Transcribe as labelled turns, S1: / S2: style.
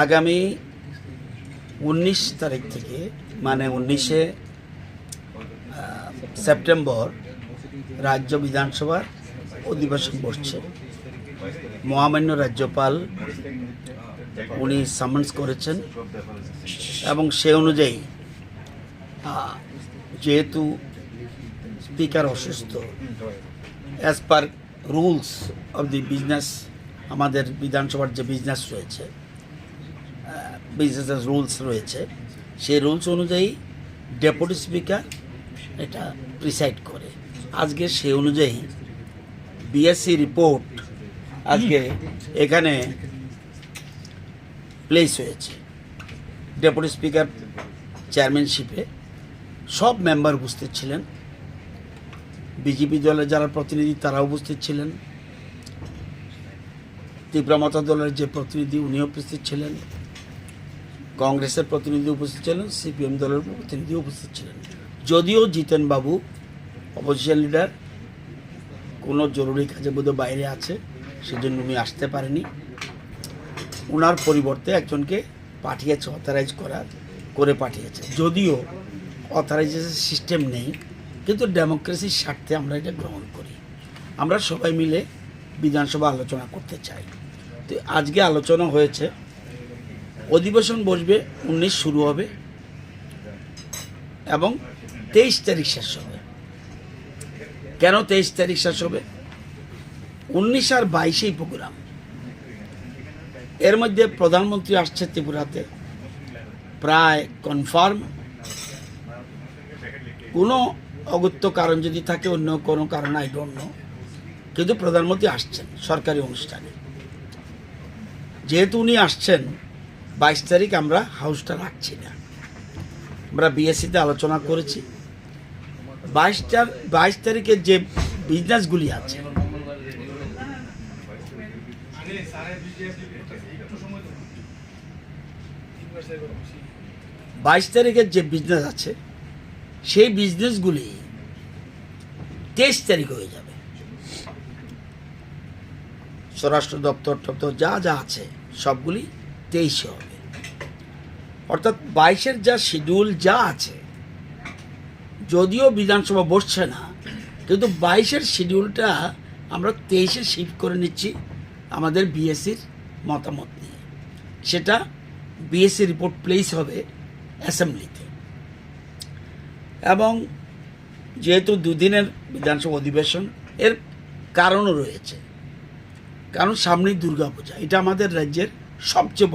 S1: আগামী 19 তারিখ থেকে মানে 19শে সেপ্টেম্বর রাজ্য বিধানসভার অধিবেশন বসছে। মহামান্য রাজ্যপাল উনি সামন্স করেছেন এবং সে অনুযায়ী যেহেতু স্পিকার অসুস্থ, as per rules of the business, আমাদের বিধানসভার যে বিজনেস রয়েছে, বিজনেসের রুলস রয়েছে, সেই রুলস অনুযায়ী ডেপুটি স্পিকার এটা প্রিসাইড করে। আজকে সেই অনুযায়ী বিএসসি রিপোর্ট আজকে এখানে প্লেস হয়েছে। ডেপুটি স্পিকার চেয়ারম্যানশিপে সব মেম্বার উপস্থিত ছিলেন, বিজেপি দলের যারা প্রতিনিধি তারা উপস্থিত ছিলেন, তীব্রমতা দলের যে প্রতিনিধি উনিও উপস্থিত ছিলেন, কংগ্রেসের প্রতিনিধি উপস্থিত ছিলেন, সিপিএম দলের প্রতিনিধি উপস্থিত ছিলেন। যদিও জিতেন বাবু অপোজিশন লিডার কোনো জরুরি কাজে বোধহয় বাইরে আছে, সেজন্য উনি আসতে পারেনি। ওনার পরিবর্তে একজনকে পাঠিয়েছে, অথরাইজ করে পাঠিয়েছে। যদিও অথরাইজেশন সিস্টেম নেই, কিন্তু ডেমোক্রেসির স্বার্থে আমরা এটা গ্রহণ করি। আমরা সবাই মিলে বিধানসভা আলোচনা করতে চাই। তো আজকে আলোচনা হয়েছে, অধিবেশন বসবে 19 শুরু হবে এবং 23 তারিখ শেষ হবে। কেন 23 তারিখ শেষ হবে? 19 আর 22 প্রোগ্রাম। এর মধ্যে প্রধানমন্ত্রী আসছে ত্রিপুরাতে, প্রায় কনফার্ম। কোনো অগত্য কারণ যদি থাকে, অন্য কোনো কারণ আই ডোন্ট নো, কিন্তু প্রধানমন্ত্রী আসছেন সরকারি অনুষ্ঠানে। যেহেতু উনি আসছেন, 22 তারিখ আমরা হাউসটা রাখছি না। আমরা বিএসসিতে আলোচনা করেছি 22 তারিখের যে বিজনেসগুলি আছে, সেই বিজনেসগুলি 23 তারিখ হয়ে যাবে। স্বরাষ্ট্র দপ্তর যা যা আছে সবগুলি 23 হবে। অর্থাৎ 22-এর যা শিডিউল যা আছে, যদিও বিধানসভা বসছে না, কিন্তু 22-এর শিডিউলটা আমরা 23-এ শিফট করে নিচ্ছি আমাদের বিএসসির মতামত নিয়ে। সেটা বিএসসি রিপোর্ট প্লেস হবে অ্যাসেম্বলিতে। এবং যেহেতু দুদিনের বিধানসভা অধিবেশন, এর কারণও রয়েছে। কারণ সামনেই দুর্গাপূজা, এটা আমাদের রাজ্যের সবচেয়ে